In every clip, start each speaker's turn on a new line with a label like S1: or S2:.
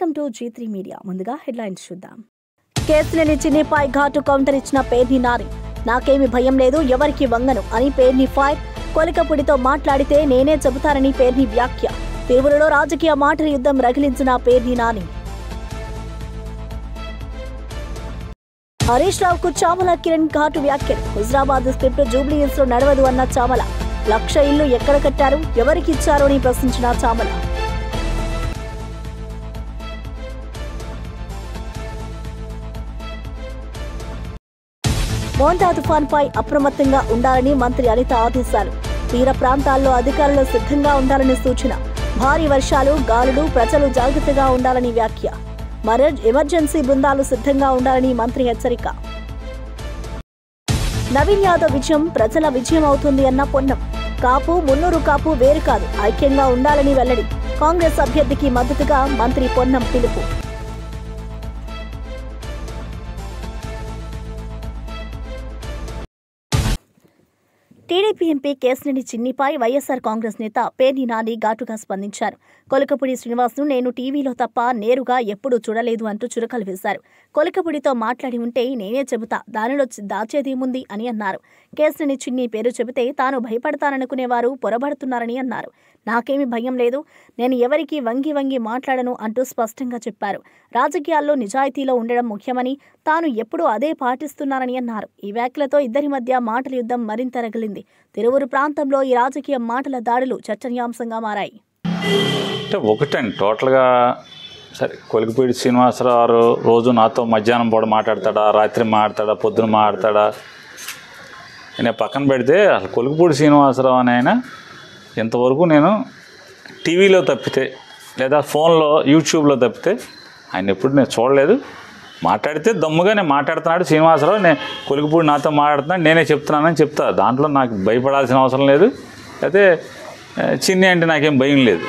S1: Welcome to G3 media. ముందుగా headlines చూద్దాం. కేసులేని చిన్నిపై ఘాటు కౌంటర్ ఇచ్చిన పేర్ని నాని. నాకేమి భయం లేదు, ఎవరికి వంగను అని పేర్ని ఫైర్. కొలికపుడితో మాట్లాడితే నేనే చెబుతానని పేర్ని వ్యాఖ్య. తిరువురులో రాజకీయ మాటల యుద్ధం రగిలించిన పేర్ని నాని. హరీష్ రావుకు చామల కిరణ్ ఘాటు వ్యాఖ్యలు. హుజరాబాద్ స్క్రిప్ట్ జూబ్లీ హిల్స్ లో నడవదు అన్న చామల. 1,00,000 ఇల్లు ఎక్కడ కట్టారు, ఎవరికి ఇచ్చారు అని ప్రశ్నించిన చామల. మోంటా తుఫాన్ పై అప్రమత్తంగా ఉండాలని మంత్రి అనిత ఆదేశాలు. తీర ప్రాంతాల్లో అధికారులు సిద్ధంగా ఉండాలని సూచన. భారీ వర్షాలు, గాలులు, ప్రజలు జాగ్రత్తగా ఉండాలని వ్యాఖ్య. ఎమర్జెన్సీ బృందాలు సిద్ధంగా ఉండాలని మంత్రి హెచ్చరిక. నవీన్ యాదవ్ విజయం ప్రజల విజయం అవుతుంది అన్న పొన్నం. కాపు, మున్నూరు కాపు వేరు కాదు, ఐక్యంగా ఉండాలని వెల్లడి. కాంగ్రెస్ అభ్యర్థికి మద్దతుగా మంత్రి పొన్నం పిలుపు. టీడీపీ ఎంపీ కేశినేని చిన్నిపై వైఎస్ఆర్ కాంగ్రెస్ నేత పేర్ని నాని ఘాటుగా స్పందించారు. కొలికపుడి శ్రీనివాస్ను నేను టీవీలో తప్ప నేరుగా ఎప్పుడూ చూడలేదు అంటూ చురకలు వేశారు. కొలికపుడితో మాట్లాడి ఉంటే నేనే చెబుతా, దానిలో దాచేదేముంది అని అన్నారు. కేశినేని చిన్ని పేరు చెబితే తాను భయపడతాననుకునేవారు పొరబడుతున్నారని అన్నారు. నాకేమీ భయం లేదు, నేను ఎవరికి వంగి వంగి మాట్లాడను అంటూ స్పష్టంగా చెప్పారు. రాజకీయాల్లో నిజాయితీలో ఉండడం ముఖ్యమని, తాను ఎప్పుడూ అదే పాటిస్తున్నారని అన్నారు. ఈ వ్యాఖ్యలతో ఇద్దరి మధ్య మాటల యుద్ధం మరింత రగిలింది. తిరువురు ప్రాంతంలో ఈ రాజకీయ మాటల దాడులు చర్చనీయాంశంగా మారాయి.
S2: ఒకటండి టోటల్గా సరే, కొలికపూడి శ్రీనివాసరావు రోజు నాతో మధ్యాహ్నం పూట మాట్లాడతాడా, రాత్రి మాట్లాడతాడా, పొద్దున మాట్లాడతాడా నేను పక్కన పెడితే అసలు కొలికపూడి శ్రీనివాసరావు అని ఆయన ఇంతవరకు నేను టీవీలో తప్పితే లేదా ఫోన్లో యూట్యూబ్లో తప్పితే ఆయన ఎప్పుడు నేను చూడలేదు. మాట్లాడితే దమ్ముగా నేను మాట్లాడుతున్నాడు శ్రీనివాసరావు, నేను కొలికపూడి నాతో మాట్లాడుతున్నాడు, నేనే చెప్తున్నానని చెప్తా. దాంట్లో నాకు భయపడాల్సిన అవసరం లేదు, అయితే చిన్ని అంటే నాకేం భయం లేదు.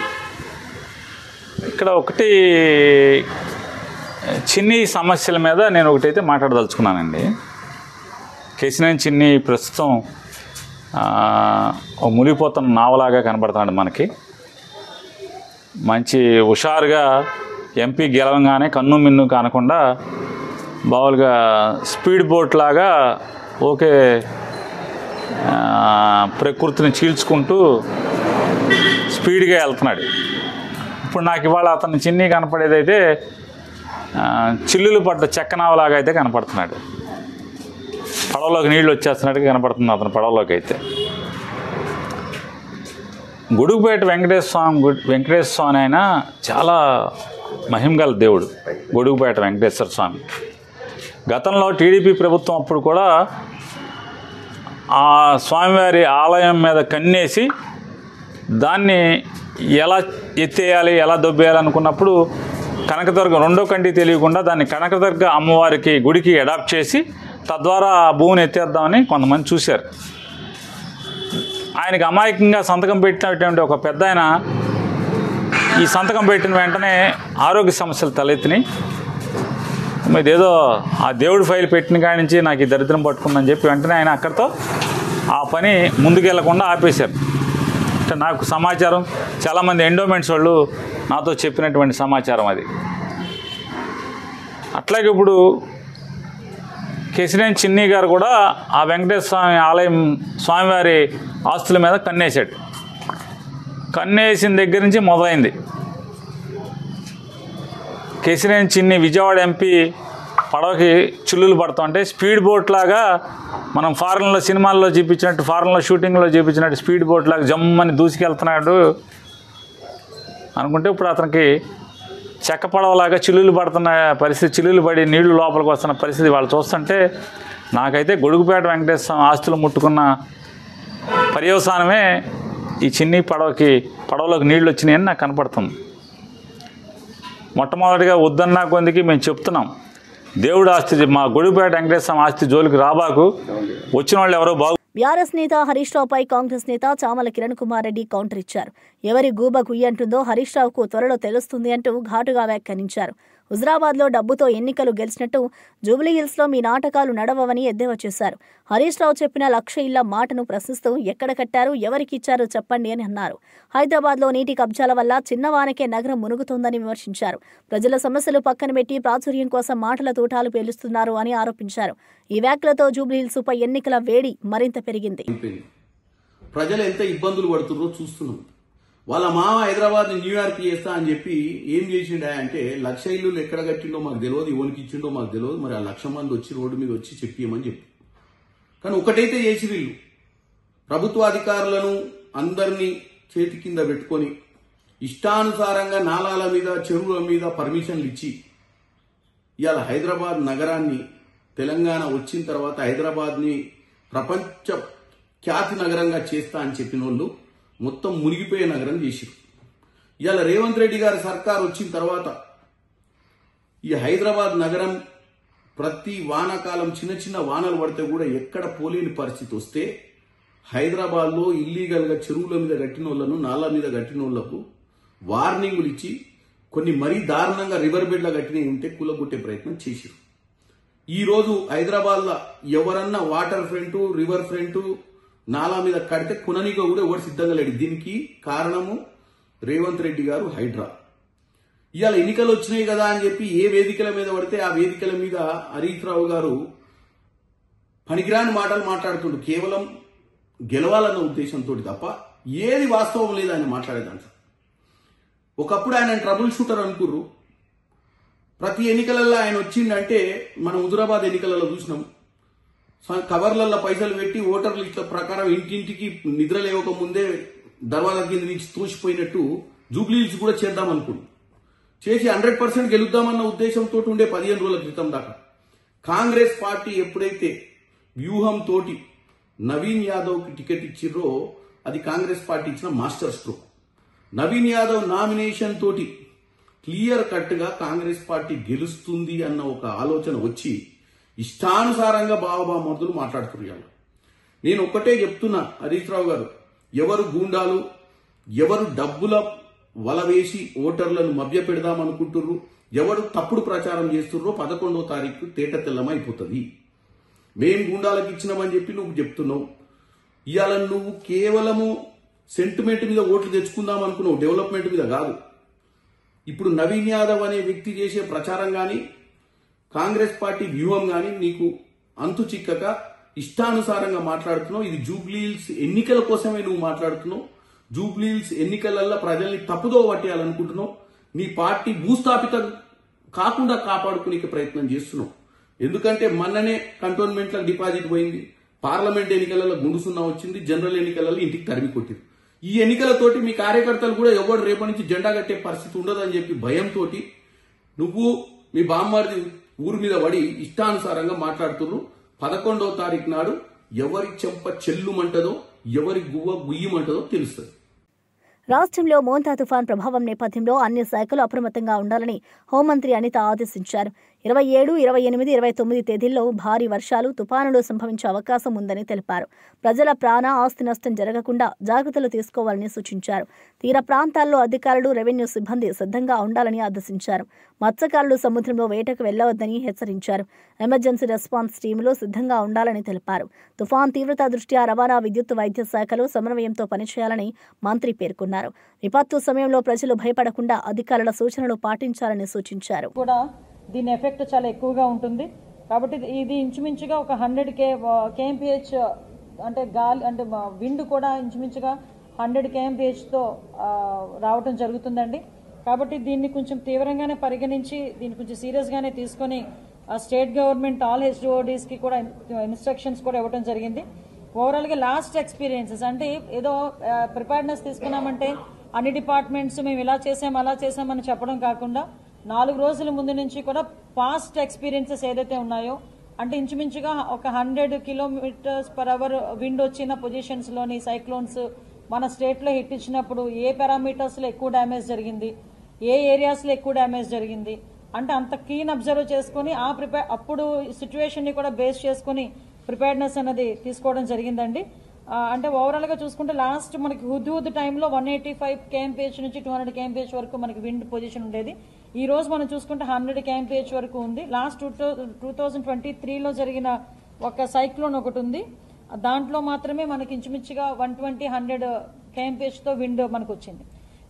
S2: ఇక్కడ ఒకటి చిన్ని సమస్యల మీద నేను ఒకటైతే మాట్లాడదలుచుకున్నానండి. కేశినేని చిన్ని ప్రస్తుతం మునిగిపోతున్న నావలాగా కనబడుతున్నాడు మనకి. మంచి హుషారుగా ఎంపీ గెలవంగానే కన్ను మిన్ను కానకుండా బావులుగా స్పీడ్ బోట్ లాగా ఓకే ప్రకృతిని చీల్చుకుంటూ స్పీడ్గా వెళ్తున్నాడు. ఇప్పుడు నాకు ఇవాళ అతను చిన్ని కనపడేదైతే చిల్లులు పడ్డ చెక్కనావలాగా అయితే కనపడుతున్నాడు. పడవలోకి నీళ్ళు వచ్చేస్తున్నట్టుగా కనపడుతుంది అతను పడవలోకి అయితే. గొడుగుపేట వెంకటేశ్వర స్వామి ఆయన చాలా మహిమగల దేవుడు. గొడుగుపేట వెంకటేశ్వర స్వామి గతంలో టీడీపీ ప్రభుత్వం అప్పుడు కూడా ఆ స్వామివారి ఆలయం మీద కన్నేసి దాన్ని ఎలా ఎత్తేయాలి, ఎలా దొబ్బేయాలనుకున్నప్పుడు కనకదుర్గ రెండో కంటి తెలియకుండా దాన్ని కనకదుర్గ అమ్మవారికి గుడికి అడాప్ట్ చేసి తద్వారా ఆ భూమిని ఎత్తేద్దామని కొంతమంది చూశారు. ఆయనకి అమాయకంగా సంతకం పెట్టినటువంటి ఒక పెద్ద ఆయన ఈ సంతకం పెట్టిన వెంటనే ఆరోగ్య సమస్యలు తలెత్తినాయి. ఇదేదో ఆ దేవుడి ఫైల్ పెట్టిన కాడి నుంచి నాకు ఈ దరిద్రం పట్టుకుందని చెప్పి వెంటనే ఆయన అక్కడితో ఆ పని ముందుకెళ్లకుండా ఆపేశారు. అంటే నాకు సమాచారం, చాలామంది ఎండోమెంట్స్ వాళ్ళు నాతో చెప్పినటువంటి సమాచారం అది. అట్లాగే ఇప్పుడు కేశినేని చిన్ని గారు కూడా ఆ వెంకటేశ్వర స్వామి ఆలయం స్వామివారి ఆస్తుల మీద కన్నేశాడు. కన్నేసిన దగ్గర నుంచి మొదలైంది. కేశినేని చిన్ని విజయవాడ ఎంపీ పడవకి చిల్లులు పడుతుంటే స్పీడ్ బోట్ లాగా మనం ఫారెన్లో సినిమాల్లో చూపించినట్టు, ఫారెన్లో షూటింగ్లో చూపించినట్టు స్పీడ్ బోట్ లాగా జమ్మని దూసుకెళ్తున్నాడు అనుకుంటే ఇప్పుడు అతనికి చెక్క పడవలాగా చిల్లులు పడుతున్న పరిస్థితి, చిల్లులు పడి నీళ్లు లోపలికి వస్తున్న పరిస్థితి వాళ్ళు చూస్తుంటే నాకైతే గొడుగుపేట వెంకటేశ్వర ఆస్తులు ముట్టుకున్న పర్యవసానమే ఈ చిన్ని పడవలోకి నీళ్ళు వచ్చినాయని నాకు కనపడుతుంది. మొట్టమొదటిగా వద్దన్నా కొందికి మేము చెప్తున్నాం, దేవుడు ఆస్తి, మా గొడుగుపేట వెంకటేశ్వర ఆస్తి జోలికి రాబాకు, వచ్చిన వాళ్ళు ఎవరో బాగు.
S1: బీఆర్ఎస్ నేత హరీష్ రావుపై కాంగ్రెస్ నేత చామల కిరణ్ కుమార్ రెడ్డి కౌంటర్ ఇచ్చారు. ఎవరి గూబ గుయ్యంటుందో హరీష్ రావుకు త్వరలో తెలుస్తుంది అంటూ ఘాటుగా వ్యాఖ్యానించారు. హుజరాబాద్లో డబ్బుతో ఎన్నికలు గెలిచినట్టు జూబ్లీహిల్స్లో మీ నాటకాలు నడవవని ఎద్దేవా చేశారు. హరీష్ రావు చెప్పిన 1,00,000 ఇళ్ల మాటను ప్రశ్నిస్తూ ఎక్కడ కట్టారు, ఎవరికిచ్చారో చెప్పండి అని అన్నారు. హైదరాబాద్లో నీటి కబ్జాల వల్ల చిన్నవానకే నగరం మునుగుతోందని విమర్శించారు. ప్రజల సమస్యలు పక్కన పెట్టి ప్రాచుర్యం కోసం మాటల తూటాలు పేలుస్తున్నారు అని ఆరోపించారు. ఈ వ్యాఖ్యలతో జూబ్లీహిల్స్పై ఎన్నికల వేడి మరింత పెరిగింది.
S3: ప్రజలు ఎంత ఇబ్బందులు పడుతున్నారో చూస్తున్నాం. వాళ్ళ మామ హైదరాబాద్ న్యూయార్క్ చేస్తా అని చెప్పి ఏం చేసిండా అంటే 1,00,000 ఇల్లు ఎక్కడ కట్టిండో మాకు తెలియదు, ఎవరికి ఇచ్చిండో మాకు తెలియదు. మరి ఆ 1,00,000 మంది వచ్చి రోడ్డు మీద వచ్చి చెప్పియమని చెప్పి, కానీ ఒకటైతే చేసి వీళ్ళు ప్రభుత్వ అధికారులను అందరినీ చేతి కింద పెట్టుకొని ఇష్టానుసారంగా నాలాల మీద చెరువుల మీద పర్మిషన్లు ఇచ్చి ఇవాళ హైదరాబాద్ నగరాన్ని, తెలంగాణ వచ్చిన తర్వాత హైదరాబాద్ని ప్రపంచ ఖ్యాతి నగరంగా చేస్తా అని చెప్పిన వాళ్ళు మొత్తం మునిగిపోయే నగరం చేశారు. ఇవాళ రేవంత్ రెడ్డి గారి సర్కార్ వచ్చిన తర్వాత ఈ హైదరాబాద్ నగరం ప్రతి వానాకాలం చిన్న చిన్న వానలు పడితే కూడా ఎక్కడ పోలేని పరిస్థితి వస్తే హైదరాబాద్లో ఇల్లీగల్గా చెరువుల మీద కట్టిన వాళ్ళను, నాలా మీద కట్టిన వాళ్లకు వార్నింగులు ఇచ్చి కొన్ని మరీ దారుణంగా రివర్ బెడ్లా కట్టినవి ఉంటే కూలగొట్టే ప్రయత్నం చేశారు. ఈ రోజు హైదరాబాద్లో ఎవరన్నా వాటర్ ఫ్రంట్, రివర్ ఫ్రంట్, నాలా మీద కడితే కుననిగా కూడా ఎవరు సిద్ధంగా లేడు. దీనికి కారణము రేవంత్ రెడ్డి గారు, హైడ్రా. ఇవాళ ఎన్నికలు వచ్చినాయి కదా అని చెప్పి ఏ వేదికల మీద పడితే ఆ వేదికల మీద హరీష్ రావు గారు పనికిరాని మాటలు మాట్లాడుతుండు. కేవలం గెలవాలన్న ఉద్దేశంతో తప్ప ఏది వాస్తవం లేదు ఆయన మాట్లాడేదాంట్లో. ఒకప్పుడు ఆయన ట్రబుల్ షూటర్ అనుకుర్రు. ప్రతి ఎన్నికలలో ఆయన వచ్చిందంటే మనం హుజురాబాద్ ఎన్నికలలో చూసినాం. కవర్లలో పైసలు పెట్టి ఓటర్లు ఇట్లా ప్రకారం ఇంటింటికి నిద్ర లేవక ముందే దర్వాజా కింద నుంచి తోసిపోయినట్టు జూబ్లీహిల్స్ కూడా చేద్దాం అనుకున్నాం. చేసి 100% గెలుద్దామన్న ఉద్దేశంతో ఉండే 15 రోజుల క్రితం దాకా కాంగ్రెస్ పార్టీ ఎప్పుడైతే వ్యూహంతో నవీన్ యాదవ్కి టికెట్ ఇచ్చిర్రో అది కాంగ్రెస్ పార్టీ ఇచ్చిన master stroke. Naveen Yadav nomination తోటి క్లియర్ కట్ గా కాంగ్రెస్ పార్టీ గెలుస్తుంది అన్న ఒక ఆలోచన వచ్చి ఇష్టానుసారంగా బావబామర్దులు మాట్లాడుతున్నారు. నేను ఒక్కటే చెప్తున్నా హరీష్ రావు గారు, ఎవరు గూండాలు, ఎవరు డబ్బుల వల వేసి ఓటర్లను మభ్య పెడదామనుకుంటుర్రు, ఎవరు తప్పుడు ప్రచారం చేస్తుర్రో 11వ తారీఖు తేట తెల్లమైపోతుంది. మేం గూండాలకు ఇచ్చినామని చెప్పి నువ్వు చెప్తున్నావు. ఇవాళ నువ్వు కేవలము సెంటిమెంట్ మీద ఓట్లు తెచ్చుకుందాం అనుకున్నావు, డెవలప్మెంట్ మీద కాదు. ఇప్పుడు నవీన్ యాదవ్ అనే వ్యక్తి చేసే ప్రచారం కానీ కాంగ్రెస్ పార్టీ వ్యూహం కానీ నీకు అంతు చిక్కక ఇష్టానుసారంగా మాట్లాడుతున్నావు. ఇది జూబ్లీహిల్స్ ఎన్నికల కోసమే నువ్వు మాట్లాడుతున్నావు. జూబ్లీహిల్స్ ఎన్నికలలో ప్రజల్ని తప్పుదో పట్టేయాలనుకుంటున్నావు. నీ పార్టీ భూస్థాపితం కాకుండా కాపాడుకునే ప్రయత్నం చేస్తున్నావు. ఎందుకంటే మొన్ననే కంటోన్మెంట్లకు డిపాజిట్ పోయింది, పార్లమెంట్ ఎన్నికలలో గుండుసున్నా వచ్చింది, జనరల్ ఎన్నికలలో ఇంటికి తరిమి కొట్టింది. ఈ ఎన్నికలతోటి మీ కార్యకర్తలు కూడా ఎవరు రేపటి నుంచి జెండా కట్టే పరిస్థితి ఉండదని చెప్పి భయంతో నువ్వు మీ బామ్మారిది ఊరి మీద పడి ఇష్టానుసారంగా మాట్లాడుతున్నారు. 11వ తారీఖు నాడు ఎవరి చెంప చెల్లుమంటదో, ఎవరి గువ్వ గుయ్యమంటదో తెలుస్తుంది.
S1: రాష్ట్రంలో మోంతా తుఫాన్ ప్రభావం నేపథ్యంలో అన్ని శాఖలు అప్రమత్తంగా ఉండాలని హోంమంత్రి అనిత ఆదేశించారు. 27, 28, 29 తేదీల్లో భారీ వర్షాలు, తుపానులు సంభవించే అవకాశం ఉందని తెలిపారు. ప్రజల ప్రాణ, ఆస్తి నష్టం జరగకుండా జాగ్రత్తలు తీసుకోవాలని సూచించారు. తీర ప్రాంతాల్లో అధికారులు, రెవెన్యూ సిబ్బంది సిద్ధంగా ఉండాలని ఆదేశించారు. మత్స్యకారులు సముద్రంలో వేటకు వెళ్లవద్దని హెచ్చరించారు. ఎమర్జెన్సీ రెస్పాన్స్ టీములు సిద్ధంగా ఉండాలని తెలిపారు. తుఫాన్ తీవ్రత దృష్ట్యా రవాణా, విద్యుత్, వైద్య శాఖలు సమన్వయంతో పనిచేయాలని మంత్రి పేర్కొన్నారు. విపత్తు సమయంలో ప్రజలు భయపడకుండా అధికారుల సూచనలు పాటించాలని సూచించారు.
S4: దీని ఎఫెక్ట్ చాలా ఎక్కువగా ఉంటుంది కాబట్టి ఇది ఇంచుమించుగా ఒక 100 kmph అంటే గాలి అంటే విండ్ కూడా ఇంచుమించుగా 100 kmph రావటం జరుగుతుందండి. కాబట్టి దీన్ని కొంచెం తీవ్రంగానే పరిగణించి దీన్ని కొంచెం సీరియస్గానే తీసుకొని స్టేట్ గవర్నమెంట్ ఆల్ హెచ్ఓడీస్కి కూడా ఇన్స్ట్రక్షన్స్ కూడా ఇవ్వడం జరిగింది. ఓవరాల్గా లాస్ట్ ఎక్స్పీరియన్సెస్ అంటే ఏదో ప్రిపేర్నెస్ తీసుకున్నామంటే అన్ని డిపార్ట్మెంట్స్ మేము ఇలా చేసాం అలా చేసామని చెప్పడం కాకుండా 4 రోజుల ముందు నుంచి కూడా పాస్ట్ ఎక్స్పీరియన్సెస్ ఏదైతే ఉన్నాయో అంటే ఇంచుమించుగా ఒక 100 km/h విండ్ వచ్చిన పొజిషన్స్లోని సైక్లోన్స్ మన స్టేట్లో హిట్ ఇచ్చినప్పుడు ఏ పారామీటర్స్లో ఎక్కువ డ్యామేజ్ జరిగింది, ఏ ఏరియాస్లో ఎక్కువ డ్యామేజ్ జరిగింది అంటే అంత కీన్ అబ్జర్వ్ చేసుకుని అప్పుడు సిచ్యువేషన్ని కూడా బేస్ చేసుకుని ప్రిపేర్నెస్ అనేది తీసుకోవడం జరిగిందండి. అంటే ఓవరాల్గా చూసుకుంటే లాస్ట్ మనకి హుద్ టైంలో 185 kmph నుంచి 200 kmph వరకు మనకి విండ్ పొజిషన్ ఉండేది. ఈ రోజు మనం చూసుకుంటే 100 kmph వరకు ఉంది. లాస్ట్ 2023లో జరిగిన ఒక సైక్లోన్ ఒకటి ఉంది, దాంట్లో మాత్రమే మనకి ఇంచుమించుగా 120-100 kmph విండ్ మనకు వచ్చింది.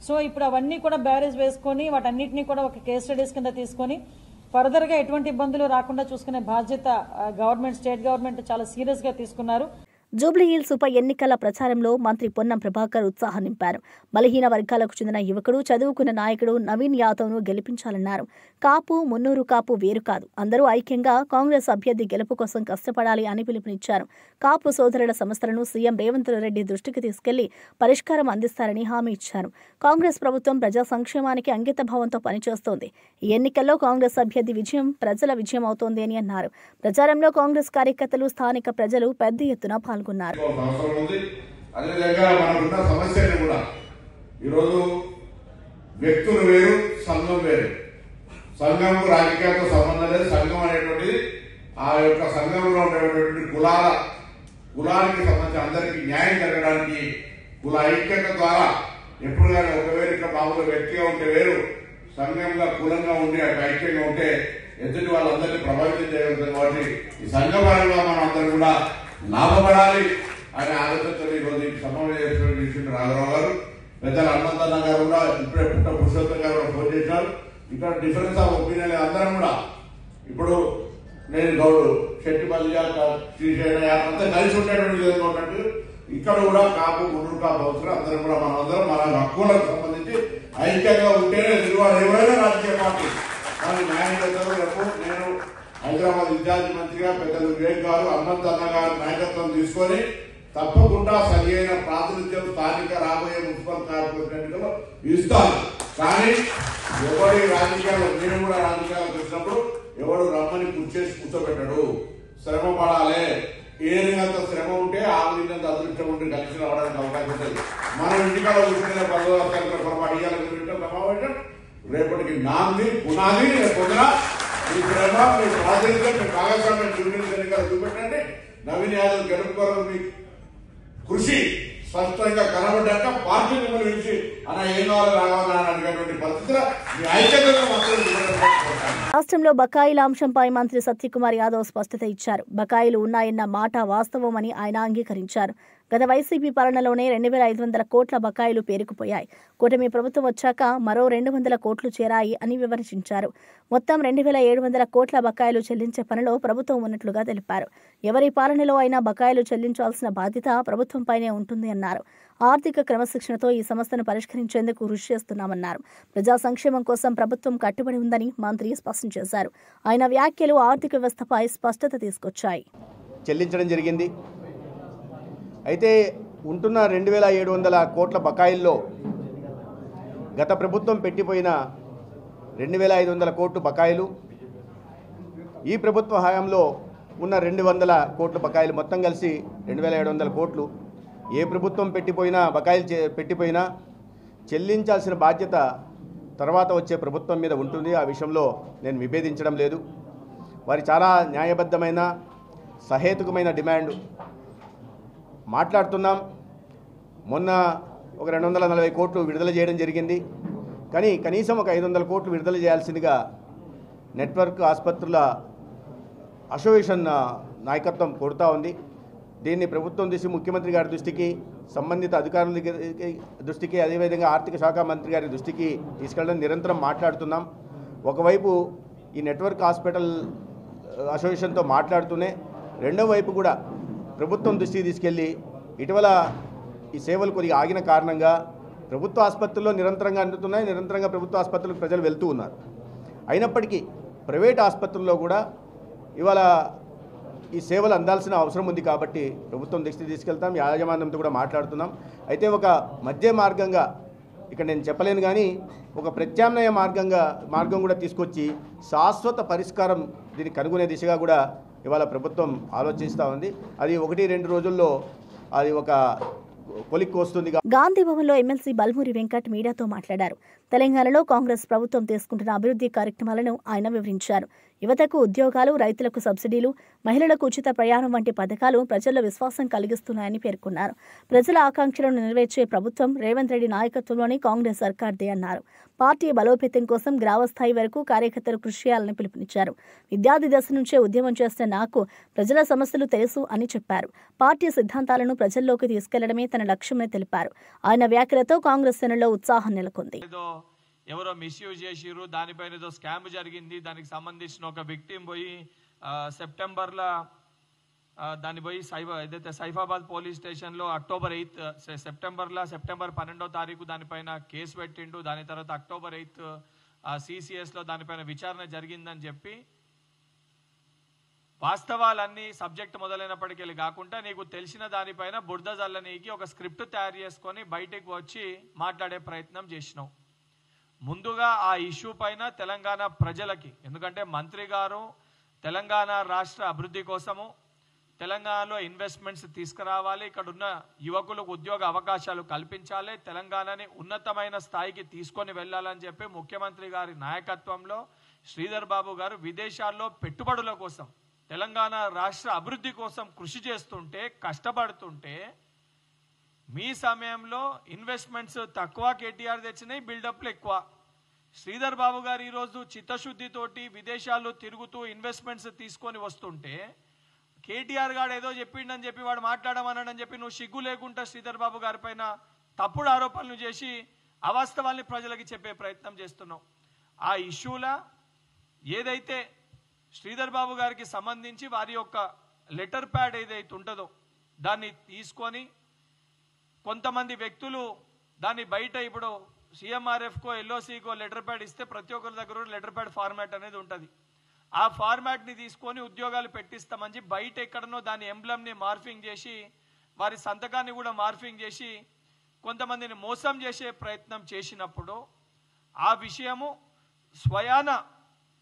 S4: సో ఇప్పుడు అవన్నీ కూడా బ్యారేజ్ వేసుకొని వాటన్నిటినీ కూడా ఒక కేస్ స్టడీస్ కింద తీసుకొని ఫర్దర్గా ఎటువంటి ఇబ్బందులు రాకుండా చూసుకునే బాధ్యత గవర్నమెంట్, స్టేట్ గవర్నమెంట్ చాలా సీరియస్గా తీసుకున్నారు.
S1: జూబ్లీహిల్స్ ఉప ఎన్నికల ప్రచారంలో మంత్రి పొన్నం ప్రభాకర్ ఉత్సాహం నింపారు. బలహీన వర్గాలకు చెందిన యువకుడు, చదువుకున్న నాయకుడు నవీన్ యాదవ్ను గెలిపించాలన్నారు. కాపు, మున్నూరు కాపు వేరు కాదు, అందరూ ఐక్యంగా కాంగ్రెస్ అభ్యర్థి గెలుపు కోసం కష్టపడాలి అని పిలుపునిచ్చారు. కాపు సోదరుల సమస్యలను సీఎం రేవంత్ రెడ్డి దృష్టికి తీసుకెళ్లి పరిష్కారం అందిస్తారని హామీ ఇచ్చారు. కాంగ్రెస్ ప్రభుత్వం ప్రజా సంక్షేమానికి అంకితభావంతో పనిచేస్తోంది. ఈ ఎన్నికల్లో కాంగ్రెస్ అభ్యర్థి విజయం ప్రజల విజయం అవుతోంది అని అన్నారు. ప్రచారంలో కాంగ్రెస్ కార్యకర్తలు, స్థానిక ప్రజలు పెద్ద ఎత్తున పాల్గొన్నారు.
S5: అదేవిధంగా మనకున్న సమస్యలు కూడా ఈరోజు వ్యక్తులు వేరు, సంఘం వేరు. సంఘం రాజకీయాలతో సంబంధం లేదు. సంఘం అనేటువంటిది ఆ యొక్క సంఘంలో ఉండేటువంటి కులానికి సంబంధించి అందరికీ న్యాయం జరగడానికి కుల ఐక్యత ద్వారా ఎప్పుడు కానీ ఒకవేళ ఇక్కడ మామూలు వ్యక్తిగా ఉంటే వేరు, సంఘంగా కులంగా ఉండి అక్కడ ఐక్యంగా ఉంటే ఎదుటి వాళ్ళందరినీ ప్రభావితం చేయగలుగుతుంది. కాబట్టి ఈ సంఘపరంగా మనం అందరూ కూడా లాభపడాలి అనే ఆలోచనతో ఈరోజు ఈ సమావేశం రాఘరావు గారు, పెద్దల హనుమంతన్న గారు కూడా ఇప్పుడే పురుషోత్తం గారు కూడా ఫోన్ చేశారు. ఇక్కడ డిఫరెన్స్ ఆఫ్ ఒపీనియన్ అందరం కూడా ఇప్పుడు నేను గౌడు శెట్టిపల్లి శ్రీశైల అంతా కలిసి ఉండేటువంటి విధంగా ఉన్నట్టు ఇక్కడ కూడా కాపు, మున్నూరు కాపు అవసరం. అందరం కూడా మనందరం మన హక్కులకు సంబంధించి ఐక్యంగా ఉంటేనే ఎదురువాడు ఎవరైనా రాజకీయ పార్టీ మనకి న్యాయం చేస్తారు. రేపు నేను హైదరాబాద్ ఇన్ఛార్జి మంత్రిగా పెద్దలు వివేక్ గారు, హనుమంతన్న గారు నాయకత్వం తీసుకొని తప్పకుండా సరియైన ప్రాతినిధ్యం స్థానిక రాబోయే మున్సిపల్ కార్పొరేషన్ ఎన్నికల్లో ఇస్తాను. కానీ ఎవరి రాజకీయాలు, నేను కూడా రాజకీయాలకు వచ్చినప్పుడు ఎవడు రమ్మని కూర్చేసి కూర్చోబెట్టాడు. శ్రమ పడాలి. ఏరినంత శ్రమ ఉంటే ఆవినంత అదృష్టం ఉంటే కలిసి రావడానికి అవకాశం ఉంటుంది. మనం ఇంటికాడ కూర్చునే సమావేశం రేపటికి నాంది పునాది. పొద్దున ఈ శ్రమ మీ ప్రాతినిధ్యం మీ భాగస్వామ్యం చూపెట్టండి. నవీన్ యాదవ్ గెలుపు కొరకు మీ కృషి స్పష్టంగా కనబడ్డాక పార్టీ మిమ్మల్ని పిలిచి అలా ఏం కావాలి రావాలని అడిగినటువంటి పరిస్థితిలో మీ ఐక్యతగా
S1: రాష్ట్రంలో బకాయిల అంశంపై మంత్రి సత్యకుమార్ యాదవ్ స్పష్టత ఇచ్చారు. బకాయిలు ఉన్నాయన్న మాట వాస్తవమని ఆయన అంగీకరించారు. గత వైసీపీ పాలనలోనే 2,500 కోట్ల బకాయిలు పేరుకుపోయాయి. కూటమి ప్రభుత్వం వచ్చాక మరో 200 కోట్లు చేరాయి అని వివరించారు. మొత్తం 2,700 కోట్ల బకాయిలు చెల్లించే పనిలో ప్రభుత్వం ఉన్నట్లుగా తెలిపారు. ఎవరి పాలనలో అయినా బకాయిలు చెల్లించాల్సిన బాధ్యత ప్రభుత్వంపైనే ఉంటుంది అన్నారు. ఆర్థిక క్రమశిక్షణతో ఈ సమస్యను పరిష్కరించేందుకు కృషి చేస్తున్నామన్నారు. ప్రజా సంక్షేమం కోసం ప్రభుత్వం కట్టుబడి ఉందని మంత్రి స్పష్టం చేశారు. ఆయన వ్యాఖ్యలు ఆర్థిక వ్యవస్థపై స్పష్టత తీసుకొచ్చాయి.
S6: చెల్లించడం జరిగింది. అయితే ఉంటున్న 2,700 కోట్ల బకాయిల్లో గత ప్రభుత్వం పెట్టిపోయిన 2,500 కోట్లు బకాయిలు, ఈ ప్రభుత్వ హయాంలో ఉన్న 200 కోట్ల బకాయిలు మొత్తం కలిసి 2,700 కోట్లు. ఏ ప్రభుత్వం బకాయిలు పెట్టిపోయినా చెల్లించాల్సిన బాధ్యత తర్వాత వచ్చే ప్రభుత్వం మీద ఉంటుంది. ఆ విషయంలో నేను విభేదించడం లేదు. వారి చాలా న్యాయబద్ధమైన సహేతుకమైన డిమాండ్ మాట్లాడుతున్నాం. మొన్న ఒక 240 కోట్లు విడుదల చేయడం జరిగింది. కానీ కనీసం ఒక 500 కోట్లు విడుదల చేయాల్సిందిగా నెట్వర్క్ ఆసుపత్రుల అసోసియేషన్ నాయకత్వం కోరుతూ ఉంది. దీన్ని ప్రభుత్వం ముఖ్యమంత్రి గారి దృష్టికి, సంబంధిత అధికారుల దృష్టికి, అదేవిధంగా ఆర్థిక శాఖ మంత్రి గారి దృష్టికి తీసుకెళ్ళడం నిరంతరం మాట్లాడుతున్నాం. ఒకవైపు ఈ నెట్వర్క్ హాస్పిటల్ అసోసియేషన్తో మాట్లాడుతూనే రెండో వైపు కూడా ప్రభుత్వం దృష్టికి తీసుకెళ్ళి ఇటీవల ఈ సేవలు కొద్దిగా ఆగిన కారణంగా ప్రభుత్వ ఆసుపత్రుల్లో నిరంతరంగా అందుతున్నాయి. నిరంతరంగా ప్రభుత్వ ఆసుపత్రులకు ప్రజలు వెళ్తూ ఉన్నారు. అయినప్పటికీ ప్రైవేట్ ఆసుపత్రుల్లో కూడా ఇవాళ ఈ సేవలు అందాల్సిన అవసరం ఉంది. కాబట్టి ప్రభుత్వం దృష్టికి తీసుకెళ్తాం. యాజమాన్యంతో కూడా మాట్లాడుతున్నాం. అయితే ఒక మధ్య మార్గంగా ఇక్కడ నేను చెప్పలేను, కానీ ఒక ప్రత్యామ్నాయ మార్గం కూడా తీసుకొచ్చి శాశ్వత పరిష్కారం దీన్ని కనుగొనే దిశగా కూడా ఇవాళ ప్రభుత్వం ఆలోచిస్తూ ఉంది. అది 1-2 రోజుల్లో అది ఒక కొలిక్కి వస్తుంది.
S1: గాంధీ భవన్లో ఎమ్మెల్సీ బల్మూరి వెంకట్ మీడియాతో మాట్లాడారు. తెలంగాణలో కాంగ్రెస్ ప్రభుత్వం తీసుకుంటున్న అభివృద్ధి కార్యక్రమాలను ఆయన వివరించారు. యువతకు ఉద్యోగాలు, రైతులకు సబ్సిడీలు, మహిళలకు ఉచిత ప్రయాణం వంటి పథకాలు ప్రజల్లో విశ్వాసం కలిగిస్తున్నాయని పేర్కొన్నారు. ప్రజల ఆకాంక్షలను నెరవేర్చే ప్రభుత్వం రేవంత్ రెడ్డి నాయకత్వంలోని కాంగ్రెస్ సర్కార్దే అన్నారు. పార్టీ బలోపేతం కోసం గ్రామస్థాయి వరకు కార్యకర్తలు కృషి చేయాలని పిలుపునిచ్చారు. విద్యార్థి దశ నుంచే ఉద్యమం చేస్తున్న నాకు ప్రజల సమస్యలు తెలుసు అని చెప్పారు. పార్టీ సిద్ధాంతాలను ప్రజల్లోకి తీసుకెళ్లడమే తన లక్ష్యమని తెలిపారు. ఆయన వ్యాఖ్యలతో కాంగ్రెస్ శ్రేణుల్లో ఉత్సాహం నెలకొంది.
S7: ఎవరో మిస్యూజ్ చేసిర్రు, దానిపైన ఏదో స్కామ్ జరిగింది, దానికి సంబంధించిన ఒక విక్టిమ్ పోయి సెప్టెంబర్లో దాన్ని పోయి ఏదైతే సైఫాబాద్ పోలీస్ స్టేషన్లో సెప్టెంబర్ 12వ తారీఖు దానిపైన కేసు పెట్టిండు. దాని తర్వాత అక్టోబర్ 8 CCSలో దానిపైన విచారణ జరిగిందని చెప్పి వాస్తవాలన్నీ సబ్జెక్ట్ మొదలైనప్పటికీ కాకుండా నీకు తెలిసిన దానిపైన బురద జల్లనీకి ఒక స్క్రిప్ట్ తయారు చేసుకొని బయటకు వచ్చి మాట్లాడే ప్రయత్నం చేసినావు. ముందుగా ఆ ఇష్యూ పైన తెలంగాణ ప్రజలకి, ఎందుకంటే మంత్రి గారు తెలంగాణ రాష్ట్ర అభివృద్ధి కోసము తెలంగాణలో ఇన్వెస్ట్మెంట్స్ తీసుకురావాలి, ఇక్కడ ఉన్న యువకులకు ఉద్యోగ అవకాశాలు కల్పించాలి, తెలంగాణని ఉన్నతమైన స్థాయికి తీసుకొని వెళ్ళాలని చెప్పి ముఖ్యమంత్రి గారి నాయకత్వంలో శ్రీధర్ బాబు గారు విదేశాల్లో పెట్టుబడుల కోసం తెలంగాణ రాష్ట్ర అభివృద్ధి కోసం కృషి చేస్తుంటే, కష్టపడుతుంటే మీ సమయంలో ఇన్వెస్ట్మెంట్స్ తక్కువ, కేటీఆర్ తెచ్చినాయి, బిల్డప్లు ఎక్కువ. శ్రీధర్ బాబు గారు ఈరోజు చిత్తశుద్ధితోటి విదేశాల్లో తిరుగుతూ ఇన్వెస్ట్మెంట్స్ తీసుకొని వస్తుంటే కేటీఆర్ గారు ఏదో చెప్పిండని చెప్పి వాడు మాట్లాడమన్నాడని చెప్పి నువ్వు సిగ్గు లేకుండా శ్రీధర్ బాబు గారి పైన తప్పుడు ఆరోపణలు చేసి అవాస్తవాల్ని ప్రజలకి చెప్పే ప్రయత్నం చేస్తున్నావు. ఆ ఇష్యూల ఏదైతే శ్రీధర్ బాబు గారికి సంబంధించి వారి యొక్క లెటర్ ప్యాడ్ ఏదైతే ఉంటుందో దాన్ని తీసుకొని కొంతమంది వ్యక్తులు దాన్ని బయట ఇప్పుడు CMRFకో LOCకో లెటర్ ప్యాడ్ ఇస్తే ప్రతి ఒక్కరి దగ్గర లెటర్ ప్యాడ్ ఫార్మాట్ అనేది ఉంటుంది. ఆ ఫార్మాట్ని తీసుకొని ఉద్యోగాలు పెట్టిస్తామని బయట ఎక్కడనో దాని ఎంబ్లమ్ని మార్ఫింగ్ చేసి వారి సంతకాన్ని కూడా మార్ఫింగ్ చేసి కొంతమందిని మోసం చేసే ప్రయత్నం చేసినప్పుడు ఆ విషయము స్వయాన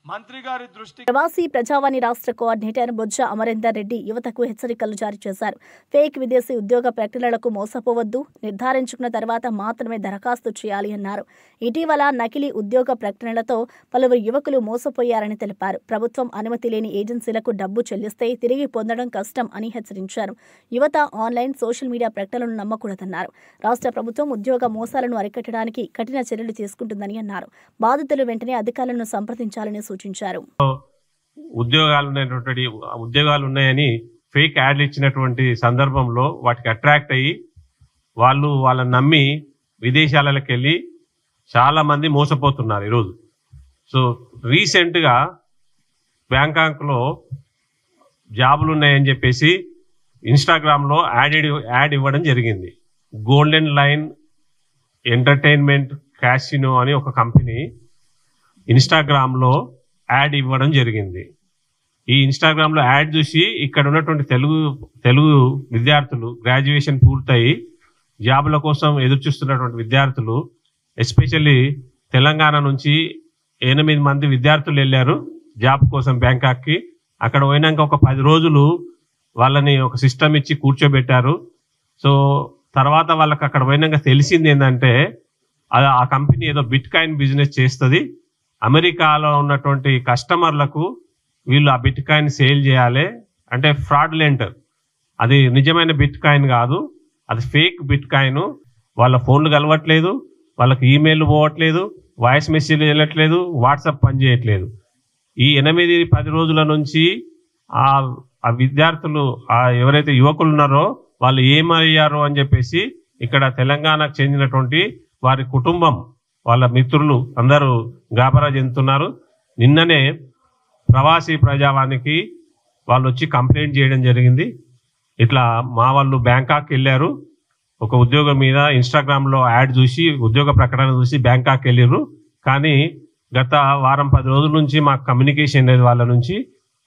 S7: మంత్రి గారి దృష్టి.
S1: ప్రవాసీ ప్రజావాణి రాష్ట్ర కోఆర్డినేటర్ బొజ్జ అమరేందర్ రెడ్డి యువతకు హెచ్చరికలు జారీ చేశారు. ఫేక్ విదేశీ ఉద్యోగ ప్రకటనలకు మోసపోవద్దు, నిర్ధారించుకున్న తర్వాత మాత్రమే దరఖాస్తు చేయాలి అన్నారు. ఇటీవల నకిలీ ఉద్యోగ ప్రకటనలతో పలువురు యువకులు మోసపోయారని తెలిపారు. ప్రభుత్వం అనుమతి లేని ఏజెన్సీలకు డబ్బు చెల్లిస్తే తిరిగి పొందడం కష్టం అని హెచ్చరించారు. యువత ఆన్లైన్, సోషల్ మీడియా ప్రకటనలను నమ్మకూడదన్నారు. రాష్ట్ర ప్రభుత్వం ఉద్యోగ మోసాలను అరికట్టడానికి కఠిన చర్యలు తీసుకుంటుందని అన్నారు. బాధితులు వెంటనే అధికారులను సంప్రదించాలని సూచించారు.
S8: ఉద్యోగాలు ఉన్నాయని ఫేక్ యాడ్లు ఇచ్చినటువంటి సందర్భంలో వాటికి అట్రాక్ట్ అయ్యి వాళ్ళని నమ్మి విదేశాలకు వెళ్ళి చాలా మంది మోసపోతున్నారు ఈరోజు. సో రీసెంట్గా బ్యాంకాక్లో జాబులు ఉన్నాయని చెప్పేసి ఇన్స్టాగ్రామ్లో యాడ్ ఇవ్వడం జరిగింది. గోల్డెన్ లైన్ ఎంటర్టైన్మెంట్ క్యాసినో అని ఒక కంపెనీ ఇన్స్టాగ్రామ్లో యాడ్ ఇవ్వడం జరిగింది. ఈ ఇన్స్టాగ్రామ్లో యాడ్ చూసి ఇక్కడ ఉన్నటువంటి తెలుగు విద్యార్థులు గ్రాడ్యుయేషన్ పూర్తయి జాబుల కోసం ఎదురు చూస్తున్నటువంటి విద్యార్థులు, ఎస్పెషల్లీ తెలంగాణ నుంచి 8 మంది విద్యార్థులు వెళ్ళారు జాబ్ కోసం బ్యాంకాక్కి. అక్కడ పోయినాక ఒక 10 రోజులు వాళ్ళని ఒక సిస్టమ్ ఇచ్చి కూర్చోబెట్టారు. సో తర్వాత వాళ్ళకి అక్కడ పోయినాక తెలిసింది ఏంటంటే ఆ కంపెనీ ఏదో బిట్ కాయిన్ బిజినెస్ చేస్తుంది, అమెరికాలో ఉన్నటువంటి కస్టమర్లకు వీళ్ళు ఆ బిట్ కాయిన్ సేల్ చేయాలి అంటే ఫ్రాడ్లెంట్, అది నిజమైన బిట్ కాయిన్ కాదు, అది ఫేక్ బిట్ కాయిన్. వాళ్ళ ఫోన్లు కలవట్లేదు, వాళ్ళకి ఈమెయిల్ పోవట్లేదు, వాయిస్ మెసేజ్ వెళ్ళట్లేదు, వాట్సాప్ పనిచేయట్లేదు. ఈ 8-10 రోజుల నుంచి ఆ విద్యార్థులు ఎవరైతే యువకులు ఉన్నారో వాళ్ళు ఏమయ్యారో అని చెప్పేసి ఇక్కడ తెలంగాణకు చెందినటువంటి వారి కుటుంబం, వాళ్ళ మిత్రులు అందరూ గాబరా చెందుతున్నారు. నిన్ననే ప్రవాసీ ప్రజావానికి వాళ్ళు వచ్చి కంప్లైంట్ చేయడం జరిగింది. ఇట్లా మా వాళ్ళు బ్యాంకాక్ వెళ్ళారు, ఒక ఉద్యోగం మీద ఇన్స్టాగ్రామ్లో యాడ్ చూసి ఉద్యోగ ప్రకటన చూసి బ్యాంకాక్ వెళ్ళారు, కానీ గత వారం 10 రోజుల నుంచి మాకు కమ్యూనికేషన్ లేదు, వాళ్ళ నుంచి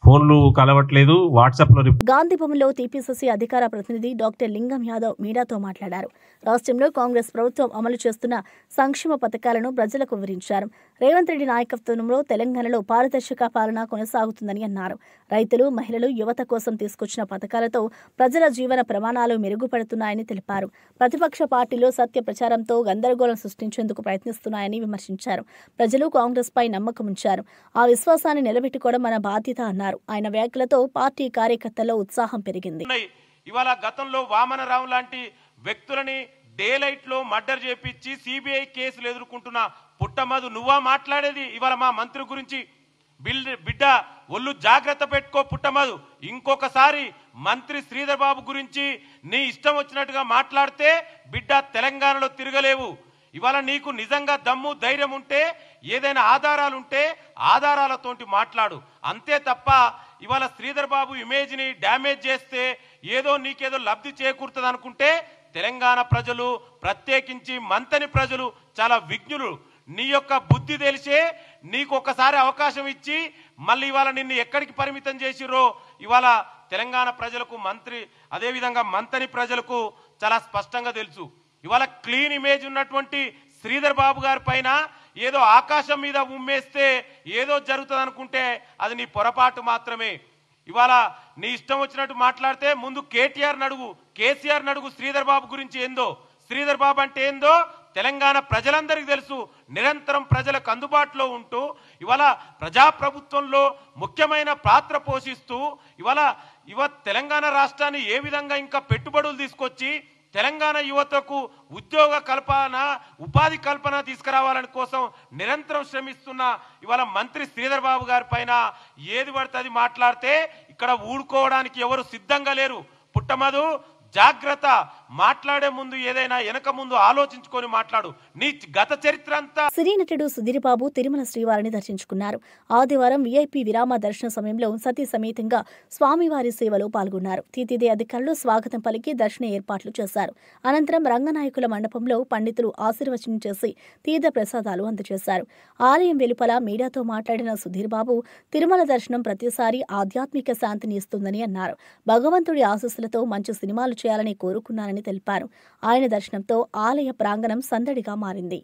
S8: ఫోన్లు కలవట్లేదు, వాట్సాప్లో.
S1: గాంధీ భవన్లో టీపీసీసీ అధికార ప్రతినిధి డాక్టర్ లింగం యాదవ్ మీడియాతో మాట్లాడారు. రాష్ట్రంలో కాంగ్రెస్ ప్రభుత్వం అమలు చేస్తున్న సంక్షేమ పథకాలను ప్రజలకు వివరించారు. రేవంత్ రెడ్డి నాయకత్వంలో తెలంగాణలో పారదర్శక పాలన కొనసాగుతుందని అన్నారు. రైతులు, మహిళలు, యువత కోసం తీసుకొచ్చిన పథకాలతో ప్రజల జీవన ప్రమాణాలు మెరుగుపడుతున్నాయని తెలిపారు. ప్రతిపక్ష పార్టీలు సత్య ప్రచారంతో గందరగోళం సృష్టించేందుకు ప్రయత్నిస్తున్నాయని విమర్శించారు. ప్రజలు కాంగ్రెస్ పై నమ్మకం ఉంచారు. ఆ విశ్వాసాన్ని నిలబెట్టుకోవడం మన బాధ్యత అన్నారు. ఆయన వ్యాఖ్యలతో పార్టీ కార్యకర్తల్లో ఉత్సాహం పెరిగింది.
S9: ఇవాళ గతంలో వామనరావు లాంటి వ్యక్తులని డేలైట్ లో మర్డర్ చేపించి సిబిఐ కేసులు ఎదుర్కొంటున్న పుట్టమధు నువ్వా మాట్లాడేది? ఇవాళ మా మంత్రి గురించి బిడ్డ ఒళ్ళు జాగ్రత్త పెట్టుకో పుట్టమధు. ఇంకొకసారి మంత్రి శ్రీధర్ బాబు గురించి నీ ఇష్టం వచ్చినట్టుగా మాట్లాడితే బిడ్డ తెలంగాణలో తిరగలేవు. ఇవాళ నీకు నిజంగా దమ్ము ధైర్యం ఉంటే ఏదైనా ఆధారాలుంటే ఆధారాలతోటి మాట్లాడు. అంతే తప్ప ఇవాళ శ్రీధర్ బాబు ఇమేజ్ ని డ్యామేజ్ చేస్తే ఏదో నీకేదో లబ్ధి చేకూరుతుంది అనుకుంటే తెలంగాణ ప్రజలు, ప్రత్యేకించి మంతని ప్రజలు చాలా విజ్ఞులు. నీ యొక్క బుద్ధి తెలిసే నీకు ఒకసారి అవకాశం ఇచ్చి మళ్ళీ ఇవాళ నిన్ను ఎక్కడికి పరిమితం చేసిరో ఇవాళ తెలంగాణ ప్రజలకు, మంత్రి అదేవిధంగా మంతని ప్రజలకు చాలా స్పష్టంగా తెలుసు. ఇవాళ క్లీన్ ఇమేజ్ ఉన్నటువంటి శ్రీధర్ బాబు గారి పైన ఏదో ఆకాశం మీద ఉమ్మేస్తే ఏదో జరుగుతుంది అనుకుంటే అది నీ పొరపాటు మాత్రమే. ఇవాళ నీ ఇష్టం వచ్చినట్టు మాట్లాడితే ముందు కేటీఆర్ నడుగు, కేసీఆర్ నడుగు శ్రీధర్ బాబు గురించి ఏందో. శ్రీధర్ బాబు అంటే ఏందో తెలంగాణ ప్రజలందరికీ తెలుసు. నిరంతరం ప్రజలకు అందుబాటులో ఉంటూ ఇవాళ ప్రజాప్రభుత్వంలో ముఖ్యమైన పాత్ర పోషిస్తూ ఇవాళ తెలంగాణ రాష్ట్రాన్ని ఏ విధంగా ఇంకా పెట్టుబడులు తీసుకొచ్చి తెలంగాణ యువతకు ఉద్యోగ కల్పన, ఉపాధి కల్పన తీసుకురావాలని కోసం నిరంతరం శ్రమిస్తున్న ఇవాళ మంత్రి శ్రీధర్ బాబు గారి పైన ఏది పడితే అది మాట్లాడితే ఇక్కడ ఊడుకోవడానికి ఎవరు సిద్ధంగా లేరు. పుట్టమధు జాగ్రత్త, మాట్లాడే ముందు ఏదైనా వెనక ముందు ఆలోచించుకొని మాట్లాడు. నీ గత చరిత్ర అంతా.
S1: సినీ నటుడు సుధీర్ బాబు తిరుమల శ్రీవారిని దర్శించుకున్నారు. ఆదివారం వీఐపీ విరామ దర్శన సమయంలో సతీ సమేతంగా స్వామివారి సేవలో పాల్గొన్నారు. తీతిదే అధికారులు స్వాగతం పలికి దర్శన ఏర్పాట్లు చేశారు. అనంతరం రంగనాయకుల మండపంలో పండితులు ఆశీర్వచనం చేసి తీర్థ ప్రసాదాలు అందజేశారు. ఆలయం వెలుపల మీడియాతో మాట్లాడిన సుధీర్ బాబు తిరుమల దర్శనం ప్రతిసారి ఆధ్యాత్మిక శాంతిని ఇస్తుందని అన్నారు. భగవంతుడి ఆశీస్సులతో మంచి సినిమాలు చేయాలని కోరుకున్నానని తెలిపారు. ఆయన దర్శనంతో ఆలయ ప్రాంగణం సందడిగా మారింది.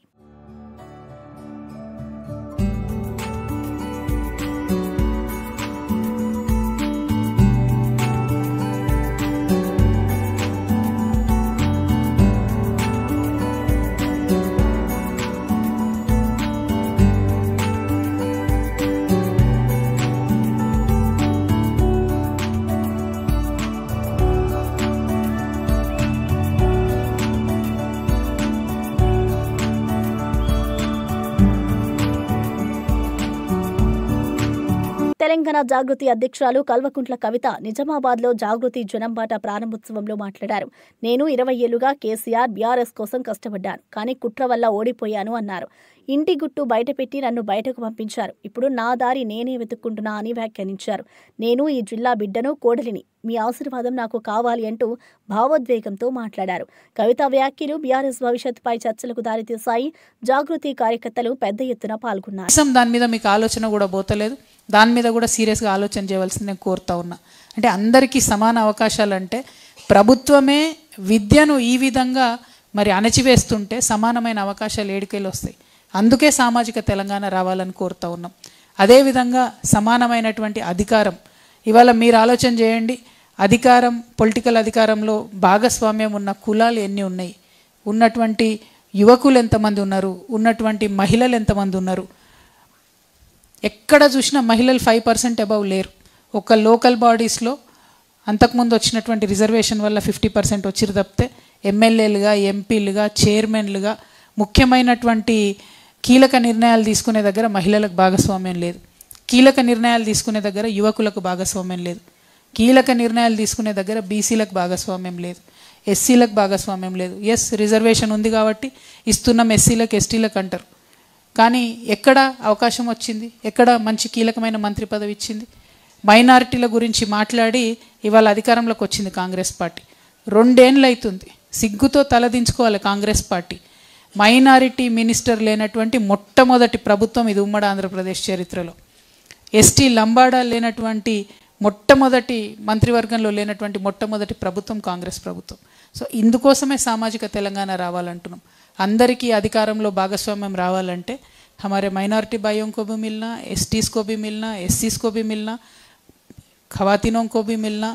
S1: తెలంగాణ జాగృతి అధ్యక్షురాలు కల్వకుంట్ల కవిత నిజామాబాద్లో జాగృతి జనంబాట ప్రారంభోత్సవంలో మాట్లాడారు. నేను 20 ఏళ్లుగా కేసీఆర్, బీఆర్ఎస్ కోసం కష్టపడ్డాను, కానీ కుట్ర వల్ల ఓడిపోయాను అన్నారు. ఇంటి గుట్టు బయటపెట్టి నన్ను బయటకు పంపించారు. ఇప్పుడు నా దారి నేనే వెతుక్కుంటున్నా అని వ్యాఖ్యానించారు. నేను ఈ జిల్లా బిడ్డను, కోడలిని. మీ ఆశీర్వాదం నాకు కావాలి అంటూ భావోద్వేగంతో మాట్లాడారు. కవిత వ్యాఖ్యలు బీఆర్ఎస్ భవిష్యత్తుపై చర్చలకు దారితీశాయి. జాగృతి కార్యకర్తలు పెద్ద ఎత్తున పాల్గొన్నారు.
S10: దాని మీద మీకు ఆలోచన కూడా పోతలేదు. దాని మీద కూడా సీరియస్గా ఆలోచన చేయవలసింది నేను కోరుతా ఉన్నా. అంటే అందరికీ సమాన అవకాశాలు అంటే ప్రభుత్వమే విద్యను ఈ విధంగా మరి అణచివేస్తుంటే సమానమైన అవకాశాలు ఏడికెళ్ళి వస్తాయి. అందుకే సామాజిక తెలంగాణ రావాలని కోరుతా ఉన్నాం. అదేవిధంగా సమానమైనటువంటి అధికారం. ఇవాళ మీరు ఆలోచన చేయండి, అధికారం, పొలిటికల్ అధికారంలో భాగస్వామ్యం ఉన్న కులాలు ఎన్ని ఉన్నాయి, ఉన్నటువంటి యువకులు ఎంతమంది ఉన్నారు, ఉన్నటువంటి మహిళలు ఎంతమంది ఉన్నారు. ఎక్కడ చూసినా మహిళలు 5% అబవ్ లేరు. ఒక లోకల్ బాడీస్లో అంతకుముందు వచ్చినటువంటి రిజర్వేషన్ వల్ల 50% వచ్చిరు తప్పితే ఎమ్మెల్యేలుగా, ఎంపీలుగా, చైర్మన్లుగా ముఖ్యమైనటువంటి కీలక నిర్ణయాలు తీసుకునే దగ్గర మహిళలకు భాగస్వామ్యం లేదు. కీలక నిర్ణయాలు తీసుకునే దగ్గర యువకులకు భాగస్వామ్యం లేదు. కీలక నిర్ణయాలు తీసుకునే దగ్గర బీసీలకు భాగస్వామ్యం లేదు, ఎస్సీలకు భాగస్వామ్యం లేదు. ఎస్, రిజర్వేషన్ ఉంది కాబట్టి ఇస్తున్నాం ఎస్సీలకు, ఎస్టీలకు అంటారు. కానీ ఎక్కడ అవకాశం వచ్చింది? ఎక్కడ మంచి కీలకమైన మంత్రి పదవి ఇచ్చింది? మైనారిటీల గురించి మాట్లాడి ఇవాళ అధికారంలోకి వచ్చింది కాంగ్రెస్ పార్టీ. 2 ఏళ్ళు అవుతుంది. సిగ్గుతో తలదించుకోవాలి కాంగ్రెస్ పార్టీ. మైనారిటీ మినిస్టర్ లేనటువంటి మొట్టమొదటి ప్రభుత్వం ఇది ఉమ్మడి ఆంధ్రప్రదేశ్ చరిత్రలో. ఎస్టీ లంబాడా లేనటువంటి మొట్టమొదటి మంత్రివర్గంలో లేనటువంటి మొట్టమొదటి ప్రభుత్వం కాంగ్రెస్ ప్రభుత్వం. సో ఇందుకోసమే సామాజిక తెలంగాణ రావాలంటున్నాం. అందరికీ అధికారంలో భాగస్వామ్యం రావాలంటే हमारे माइनॉरिटी भाइयों को भी मिलना, एसटीज़ को भी मिलना, एससीज़ को भी मिलना, खवातीनों को भी मिलना,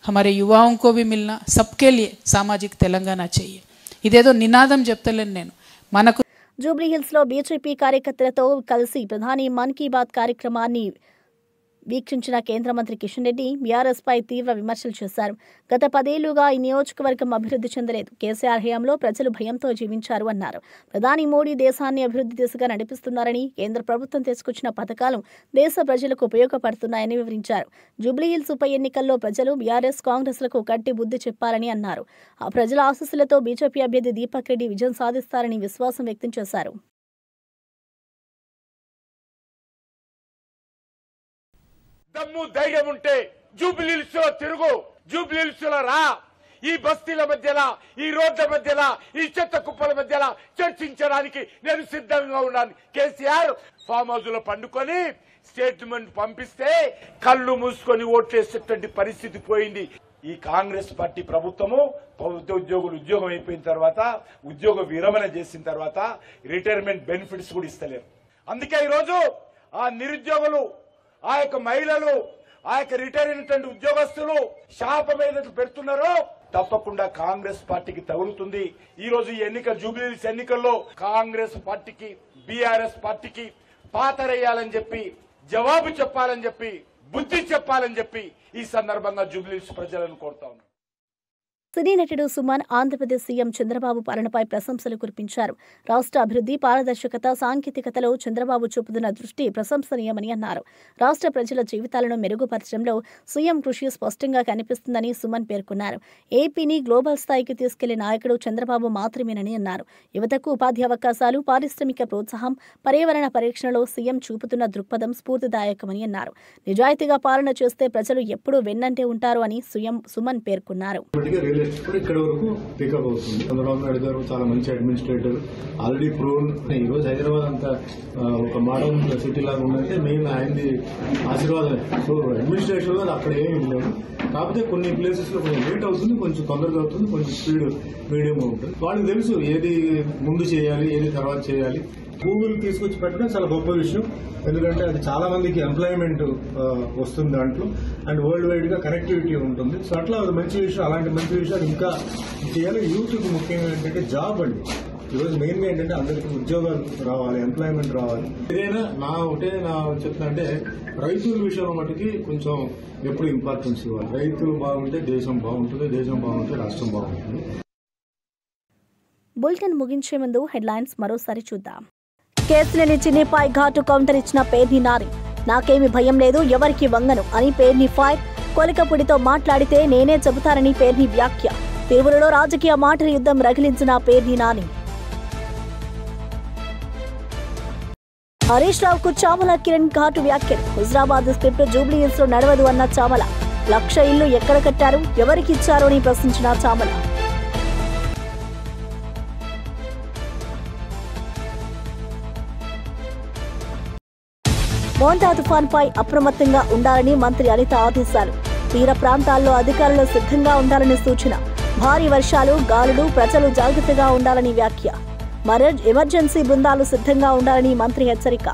S10: हमारे युवाओं को भी मिलना, सबके लिए सामाजिक तेलंगाना चाहिए. ఇదేదో నినాదం చెప్తలేను నేను. మనకు
S1: జూబ్లీ హిల్స్లో బీజేపీ కార్యకర్తలతో కలిసి ప్రధాని మన్ కీ బాత్ కార్యక్రమాన్ని వీక్షించిన కేంద్ర మంత్రి కిషన్ రెడ్డి బీఆర్ఎస్పై తీవ్ర విమర్శలు చేశారు. గత 10 ఏళ్లుగా ఈ నియోజకవర్గం అభివృద్ధి చెందలేదు. కేసీఆర్ హయాంలో ప్రజలు భయంతో జీవించారు అన్నారు. ప్రధాని మోడీ దేశాన్ని అభివృద్ధి దిశగా నడిపిస్తున్నారని, కేంద్ర ప్రభుత్వం తీసుకొచ్చిన పథకాలు దేశ ప్రజలకు ఉపయోగపడుతున్నాయని వివరించారు. జూబ్లీ హిల్స్ ఉప ఎన్నికల్లో ప్రజలు బీఆర్ఎస్ కాంగ్రెస్లకు గట్టి బుద్ధి చెప్పారని అన్నారు. ఆ ప్రజల ఆశీస్సులతో బీజేపీ అభ్యర్థి దీపక్ రెడ్డి విజయం సాధిస్తారని విశ్వాసం వ్యక్తం చేశారు.
S11: దమ్ము ధైర్యం ఉంటే జూబ్లీహిల్స్ లో తిరుగు, జూబ్లీహిల్స్ లో రా. ఈ బస్తీల మధ్యలో, ఈ రోడ్ల మధ్యలో, ఈ చెత్త కుప్పల మధ్యలో చర్చించడానికి నేను సిద్ధంగా ఉన్నాను. కేసీఆర్ ఫామ్ హౌస్ లో పండుకొని స్టేట్మెంట్ పంపిస్తే కళ్ళు మూసుకొని ఓట్లేసేటువంటి పరిస్థితి పోయింది. ఈ కాంగ్రెస్ పార్టీ ప్రభుత్వము ప్రభుత్వ ఉద్యోగులు ఉద్యోగం అయిపోయిన తర్వాత, ఉద్యోగ విరమణ చేసిన తర్వాత రిటైర్మెంట్ బెనిఫిట్స్ కూడా ఇస్తలేరు. అందుకే ఈరోజు ఆ నిరుద్యోగులు, ఆ యొక్క మహిళలు, ఆ యొక్క రిటైర్ అయినటువంటి ఉద్యోగస్తులు శాపం ఏదైతే పెడుతున్నారో తప్పకుండా కాంగ్రెస్ పార్టీకి తగులుతుంది. ఈ రోజు ఈ ఎన్నిక జూబ్లీహిల్స్ ఎన్నికల్లో కాంగ్రెస్ పార్టీకి, బీఆర్ఎస్ పార్టీకి పాతరేయాలని చెప్పి, జవాబు చెప్పాలని చెప్పి, బుద్ధి చెప్పాలని చెప్పి ఈ సందర్భంగా జూబ్లీహిల్స్ ప్రజలను కోరుతా ఉన్నాను.
S1: సినీ నటుడు సుమన్ ఆంధ్రప్రదేశ్ సీఎం చంద్రబాబు పాలనపై ప్రశంసలు కురిపించారు. రాష్ట్ర అభివృద్ధి, పారదర్శకత, సాంకేతికతలో చంద్రబాబు చూపుతున్న దృష్టి ప్రశంసనీయమని అన్నారు. రాష్ట్ర ప్రజల జీవితాలను మెరుగుపరచడంలో సీఎం కృషి స్పష్టంగా కనిపిస్తుందని సుమన్ పేర్కొన్నారు. ఏపీని గ్లోబల్ స్థాయికి తీసుకెళ్లే నాయకుడు చంద్రబాబు మాత్రమేనని అన్నారు. యువతకు ఉపాధి అవకాశాలు, పారిశ్రామిక ప్రోత్సాహం, పర్యావరణ పరిరక్షణలో సీఎం చూపుతున్న దృక్పథం స్ఫూర్తిదాయకమని అన్నారు. నిజాయితీగా పాలన చేస్తే ప్రజలు ఎప్పుడూ వెన్నంటే ఉంటారు అని సుమన్ పేర్కొన్నారు.
S12: ఇక్కడ వరకు పికప్ అవుతుంది. చంద్రబాబు నాయుడు గారు చాలా మంచి అడ్మినిస్ట్రేటర్, ఆల్రెడీ ప్రూన్. ఈ రోజు హైదరాబాద్ అంతా ఒక మోడర్న్ సిటీ లాగా ఉందంటే మెయిన్ ఆయనది ఆశీర్వాదమే. సో అడ్మినిస్ట్రేషన్ లో అక్కడ ఏమి లేదు. కాకపోతే కొన్ని ప్లేసెస్ లో కొంచెం లేట్ అవుతుంది, కొంచెం తొందరగా అవుతుంది, కొంచెం స్పీడ్ మీడియం ఉంటుంది. వాళ్ళకి తెలుసు ఏది ముందు చేయాలి, ఏది తర్వాత చేయాలి. గూగుల్ తీసుకొచ్చి పెట్టడం చాలా గొప్ప విషయం. ఎందుకంటే అది చాలా మందికి ఎంప్లాయ్మెంట్ వస్తుంది దాంట్లో, అండ్ వరల్డ్ వైడ్ గా కనెక్టివిటీ ఉంటుంది. సో అట్లా అది మంచి విషయం. అలాంటి మంచి విషయాలు ఇంకా చేయాలి. యూత్ ముఖ్యంగా ఏంటంటే జాబ్ అండి. ఈరోజు మెయిన్ గా ఏంటంటే అందరికి ఉద్యోగాలు రావాలి, ఎంప్లాయ్మెంట్ రావాలి. ఏదైనా నా చెప్తా అంటే రైతుల విషయంలో మటుకి కొంచెం ఎప్పుడు ఇంపార్టెన్స్ ఇవ్వాలి. రైతులు బాగుంటే దేశం బాగుంటుంది, దేశం బాగుంటే రాష్ట్రం బాగుంటుంది.
S1: బులెటిన్ ముగించే ముందు హెడ్లైన్స్ మరోసారి చూద్దాం. కేసులేని చిన్నిపై ఘాటు కౌంటర్ ఇచ్చిన పేర్ని నాని. నాకేమి భయం లేదు, ఎవరికి వంగను అని పేర్ని ఫైర్. కొలికపుడితో మాట్లాడితే నేనే చెబుతానని పేర్ని వ్యాఖ్య. తిరువులలో రాజకీయ మాటల యుద్ధం రగిలించిన పేర్ని నాని. హరీష్ రావుకు చామల కిరణ్ ఘాటు వ్యాఖ్యలు. హుజరాబాద్ స్క్రిప్ట్ జూబ్లీహిల్స్ లో నడవదు అన్న చామల. 1,00,000 ఇళ్లు ఎక్కడ కట్టారు, ఎవరికి ఇచ్చారు అని ప్రశ్నించిన చామల. మోంటా తుఫాన్పై అప్రమత్తంగా ఉండాలని మంత్రి అనిత ఆదేశాలు. తీర ప్రాంతాల్లో అధికారులు సిద్ధంగా ఉండాలని సూచన. భారీ వర్షాలు, గాలులు, ప్రజలు జాగ్రత్తగా ఉండాలని వ్యాఖ్య. ఎమర్జెన్సీ బృందాలు సిద్ధంగా ఉండాలని మంత్రి హెచ్చరిక.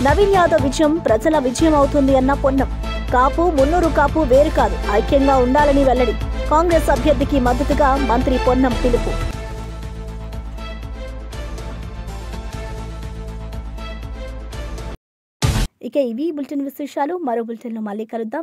S1: నవీన్ యాదవ్ విజయం ప్రజల విజయం అవుతుంది అన్న పొన్నం. కాపు, మున్నూరు కాపు వేరు కాదు, ఐక్యంగా ఉండాలని వెల్లడి. కాంగ్రెస్ అభ్యర్థికి మద్దతుగా మంత్రి పొన్నం పిలుపు. ఇక ఇవి బులెటిన్ విశేషాలు. మరో బులెటిన్లో మళ్ళీ కలుద్దాం.